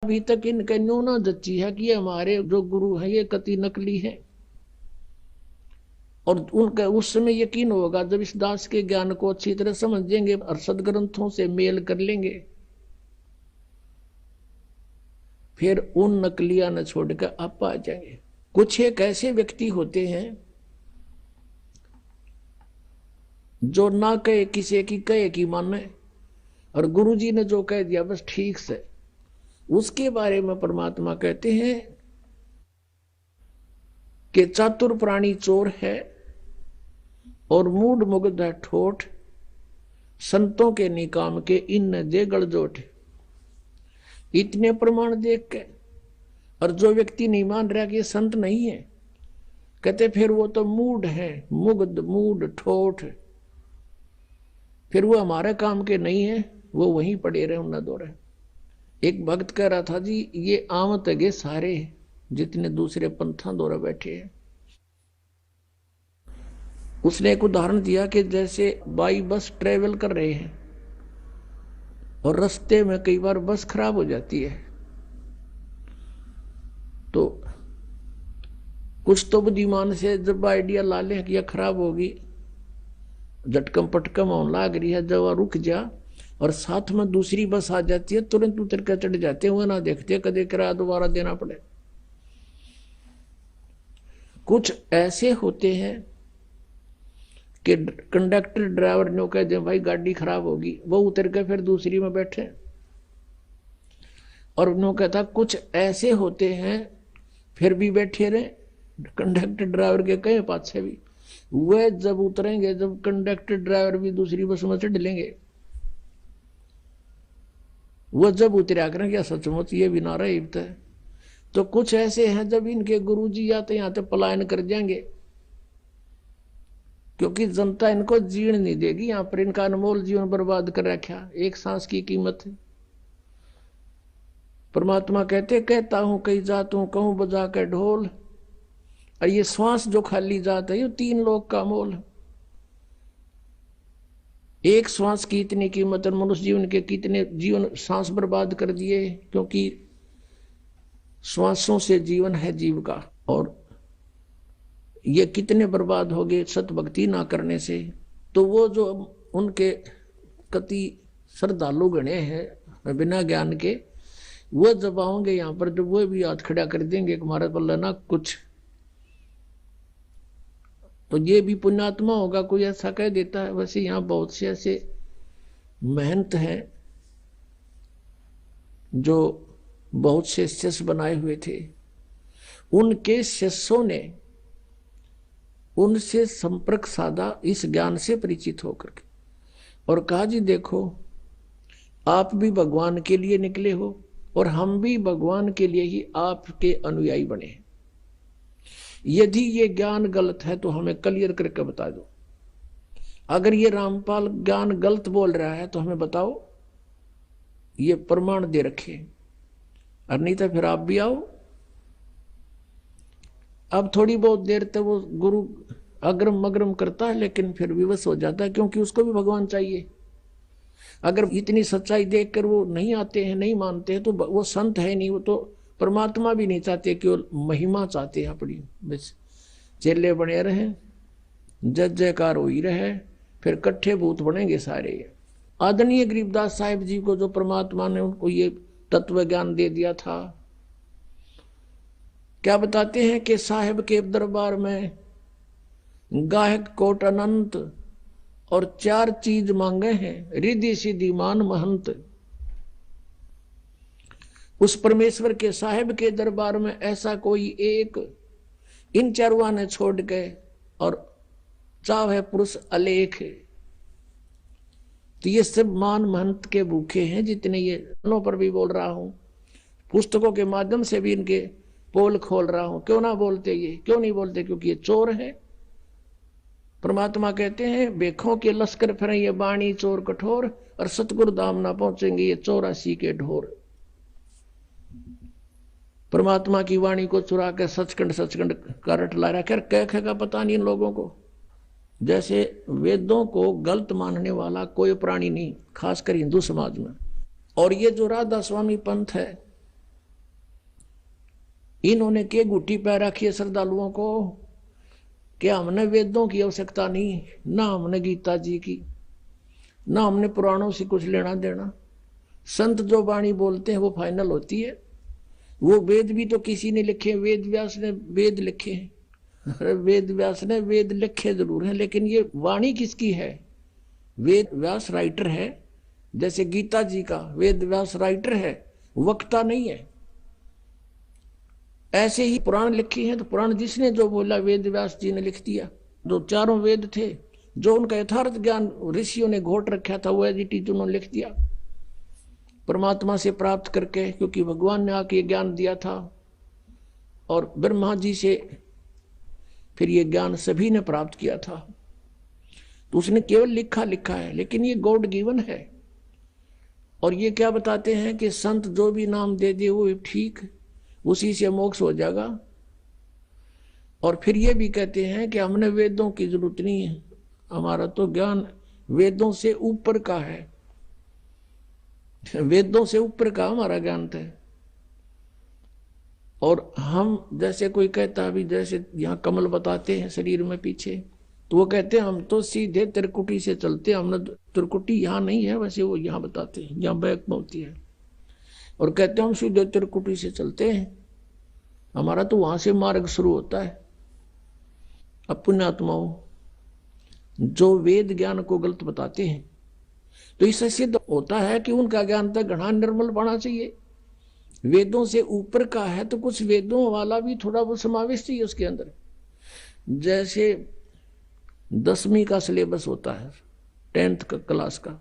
अभी तक इनके न्यू ना जच्ची है कि ये हमारे जो गुरु हैं ये कति नकली हैं। और उनका उस समय यकीन होगा जब इस दास के ज्ञान को अच्छी तरह समझेंगे और सदग्रंथों से मेल कर लेंगे, फिर उन नकलिया न छोड़कर आप आ जाएंगे। कुछ एक ऐसे व्यक्ति होते हैं जो ना कहे किसी की कहे की माने, और गुरु जी ने जो कह दिया बस ठीक से। उसके बारे में परमात्मा कहते हैं कि चातुर प्राणी चोर है और मूड मुग्ध है ठोठ, संतों के निकाम के इन दे गलजोट। इतने प्रमाण देख के और जो व्यक्ति नहीं मान रहा कि ये संत नहीं है, कहते फिर वो तो मूड है, मुग्ध मूड ठोठ, फिर वो हमारे काम के नहीं है, वो वहीं पड़े रहे उन्ना दो रहे। एक भक्त कह रहा था जी ये आम तगे सारे जितने दूसरे पंथा दौरा बैठे हैं। उसने एक उदाहरण दिया कि जैसे बाई बस ट्रेवल कर रहे हैं और रास्ते में कई बार बस खराब हो जाती है, तो कुछ तो बुद्धिमान से जब आइडिया ला लें कि यह खराब होगी, झटकम पटकम होने लाग रही है, जब रुक जा और साथ में दूसरी बस आ जाती है तुरंत उतर कर चढ़ जाते हैं, वो ना देखते कदे किराया दोबारा देना पड़े। कुछ ऐसे होते हैं कि कंडक्टर ड्राइवर ने कह दे भाई गाड़ी खराब होगी, वो उतर के फिर दूसरी में बैठे। और उन्होंने कहता कुछ ऐसे होते हैं फिर भी बैठे रहे, कंडक्टर ड्राइवर के कहे पाछे भी, वह जब उतरेंगे जब कंडक्टर ड्राइवर भी दूसरी बस में चढ़ लेंगे, वो जब उतरा करें क्या सचमुच ये भी नारा है। तो कुछ ऐसे हैं जब इनके गुरुजी आते यहाँ तो पलायन कर जाएंगे, क्योंकि जनता इनको जीवन नहीं देगी। यहाँ पर इनका अनमोल जीवन बर्बाद कर रखा, एक सांस की कीमत है। परमात्मा कहते कहता हूं कई जातों कहूं बजा के ढोल, और ये श्वास जो खाली जात है ये 3 लोग का मोल। एक श्वास की इतनी कीमत, मनुष्य जीवन के कितने जीवन सांस बर्बाद कर दिए, क्योंकि श्वासों से जीवन है जीव का, और ये कितने बर्बाद हो गए सत भक्ति ना करने से। तो वो जो उनके कति श्रद्धालु गणे हैं बिना ज्ञान के, वो जब आओगे यहाँ पर जब वो भी हाथ खड़ा कर देंगे हमारे पल्ला ना कुछ, तो ये भी पुण्यात्मा होगा कोई ऐसा कह देता है। वैसे यहाँ बहुत से ऐसे महंत हैं जो बहुत से शिष्य बनाए हुए थे, उनके शिष्यों ने उनसे संपर्क साधा इस ज्ञान से परिचित होकर के, और कहा जी देखो आप भी भगवान के लिए निकले हो और हम भी भगवान के लिए ही आपके अनुयायी बने। यदि ये ज्ञान गलत है तो हमें क्लियर करके बता दो। अगर ये रामपाल ज्ञान गलत बोल रहा है तो हमें बताओ, ये प्रमाण दे रखे, और नहीं तो फिर आप भी आओ। अब थोड़ी बहुत देर तक वो गुरु अग्रम मग्रम करता है, लेकिन फिर विवश हो जाता है, क्योंकि उसको भी भगवान चाहिए। अगर इतनी सच्चाई देखकर वो नहीं आते हैं, नहीं मानते हैं, तो वो संत है नहीं, वो तो परमात्मा भी नहीं चाहते, केवल महिमा चाहते हैं अपनी। बस चेले बने रहे, जय जयकार हो ही रहे, फिर कट्ठे भूत बनेंगे सारे। आदरणीय गरीबदास साहिब जी को जो परमात्मा ने उनको ये तत्व ज्ञान दे दिया था, क्या बताते हैं कि साहिब के दरबार में गायक कोट अनंत और 4 चीज मांगे हैं, रिद्धि सिद्धि मान महंत। उस परमेश्वर के साहिब के दरबार में ऐसा कोई एक इन चारों ने छोड़ के, और चाव है पुरुष अलेख। तो ये सब मान महंत के भूखे हैं, जितने ये पर भी बोल रहा हूं, पुस्तकों के माध्यम से भी इनके पोल खोल रहा हूं। क्यों ना बोलते, ये क्यों नहीं बोलते? क्योंकि ये चोर है। परमात्मा कहते हैं बेखों के लश्कर फिर ये बाणी चोर कठोर, और सतगुरु धाम ना पहुंचेंगे ये 84 के ढोर। परमात्मा की वाणी को चुरा कर सचखंड सचखंड का रट ला रहा है। कह का पता नहीं इन लोगों को। जैसे वेदों को गलत मानने वाला कोई प्राणी नहीं, खासकर हिंदू समाज में। और ये जो राधा स्वामी पंथ है, इन्होंने के गुटी पै रखी है श्रद्धालुओं को कि हमने वेदों की आवश्यकता नहीं, ना हमने गीता जी की, ना हमने पुराणों से कुछ लेना देना। संत जो वाणी बोलते हैं वो फाइनल होती है। वो वेद भी तो किसी ने लिखे, वेद व्यास ने वेद लिखे हैं। अरे वेद व्यास ने वेद लिखे जरूर हैं, लेकिन ये वाणी किसकी है? वेद व्यास राइटर है, जैसे गीता जी का वेद व्यास राइटर है, वक्ता नहीं है। ऐसे ही पुराण लिखी हैं तो पुराण जिसने जो बोला वेद व्यास जी ने लिख दिया। जो चारों वेद थे, जो उनका यथार्थ ज्ञान ऋषियों ने घोट रखा था, वो एडिटिव उन्होंने लिख दिया परमात्मा से प्राप्त करके, क्योंकि भगवान ने आके ज्ञान दिया था। और ब्रह्मा जी से फिर ये ज्ञान सभी ने प्राप्त किया था, तो उसने केवल लिखा है, लेकिन ये गॉड गिवन है। और ये क्या बताते हैं कि संत जो भी नाम दे दे वो ठीक, उसी से मोक्ष हो जाएगा। और फिर ये भी कहते हैं कि हमने वेदों की जरूरत नहीं है, हमारा तो ज्ञान वेदों से ऊपर का है, वेदों से ऊपर का हमारा ज्ञान था। और हम जैसे कोई कहता है, अभी जैसे यहाँ कमल बताते हैं शरीर में पीछे, तो वो कहते हैं हम तो सीधे त्रिकुटी से चलते हैं, हमने त्रिकुटी यहाँ नहीं है, वैसे वो यहाँ बताते हैं यहाँ बैक में होती है, और कहते हैं हम सीधे त्रिकुटी से चलते हैं, हमारा तो वहां से मार्ग शुरू होता है। अब पुण्यात्माओं जो वेद ज्ञान को गलत बताते हैं, तो इससे सिद्ध होता है कि उनका ज्ञान तक घना निर्मल होना चाहिए। वेदों से ऊपर का है तो कुछ वेदों वाला भी थोड़ा बहुत समावेश चाहिए उसके अंदर। जैसे 10वीं का सिलेबस होता है, 10th का क्लास का,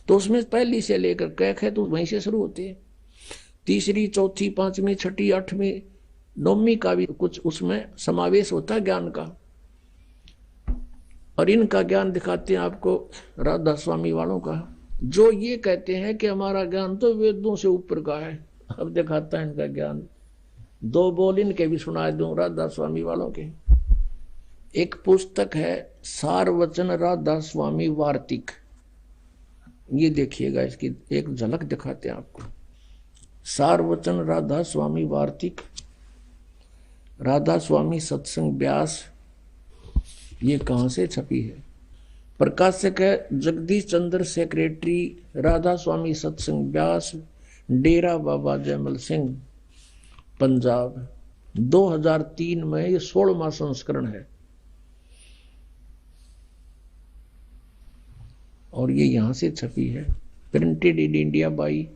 तो उसमें पहली से लेकर कैक है तो वहीं से शुरू होते हैं। तीसरी, चौथी, 5वीं, 6ठी, 8वीं, 9वीं का भी कुछ उसमें समावेश होता है ज्ञान का। और इनका ज्ञान दिखाते हैं आपको राधा स्वामी वालों का, जो ये कहते हैं कि हमारा ज्ञान तो वेदों से ऊपर का है। अब दिखाता है इनका ज्ञान, 2 बोल इनके भी सुना दूं राधा स्वामी वालों के। एक पुस्तक है सारवचन राधा स्वामी वार्तिक, ये देखिएगा, इसकी एक झलक दिखाते हैं आपको। सारवचन राधा स्वामी वार्तिक, राधा स्वामी सत्संग व्यास, ये कहां से छपी है? प्रकाशक है जगदीश चंद्र, सेक्रेटरी राधा स्वामी सत्संग व्यास, डेरा बाबा जयमल सिंह, पंजाब। 2003 में ये 16वां संस्करण है, और ये यहां से छपी है, printed in India by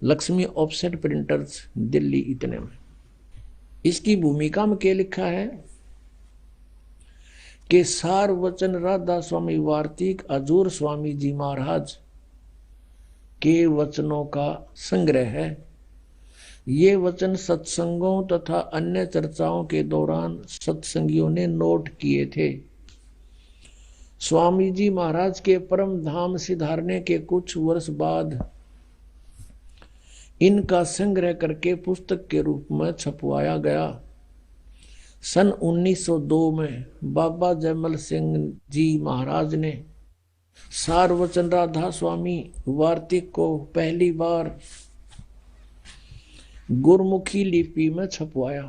Lakshmi offset printers, Delhi. इतने में इसकी भूमिका में क्या लिखा है कि सारवचन राधा स्वामी वार्तिक हजूर स्वामी जी महाराज के वचनों का संग्रह है। ये वचन सत्संगों तथा अन्य चर्चाओं के दौरान सत्संगियों ने नोट किए थे। स्वामी जी महाराज के परम धाम सिधारने के कुछ वर्ष बाद इनका संग्रह करके पुस्तक के रूप में छपवाया गया। सन 1902 में बाबा जयमल सिंह जी महाराज ने सारवचन राधा स्वामी वार्तिक को पहली बार गुरमुखी लिपि में छपवाया।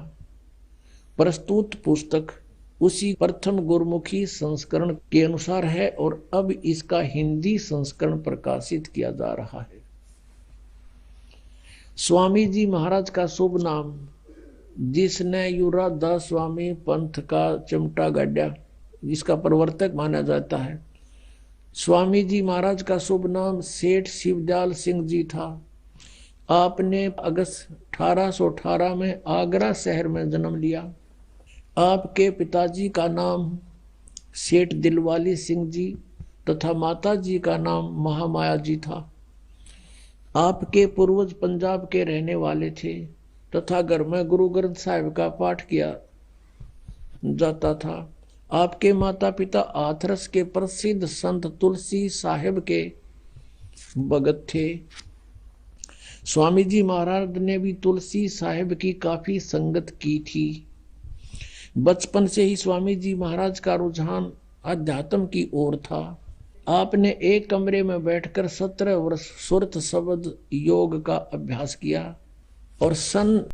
प्रस्तुत पुस्तक उसी प्रथम गुरमुखी संस्करण के अनुसार है और अब इसका हिंदी संस्करण प्रकाशित किया जा रहा है। स्वामी जी महाराज का शुभ नाम, जिसने युरादास स्वामी पंथ का चिमटा गाड़ा, जिसका प्रवर्तक माना जाता है, स्वामी जी महाराज का शुभ नाम सेठ शिवदयाल सिंह जी था। आपने अगस्त 1818 में आगरा शहर में जन्म लिया। आपके पिताजी का नाम सेठ दिलवाली सिंह जी तथा माता जी का नाम महामाया जी था। आपके पूर्वज पंजाब के रहने वाले थे तथा घर में गुरु ग्रंथ साहिब का पाठ किया जाता था। आपके माता पिता हाथरस के प्रसिद्ध संत तुलसी साहिब के भगत थे। स्वामी जी महाराज ने भी तुलसी साहिब की काफी संगत की थी। बचपन से ही स्वामी जी महाराज का रुझान अध्यात्म की ओर था। आपने एक कमरे में बैठकर 17 वर्ष सुरत शब्द योग का अभ्यास किया और सन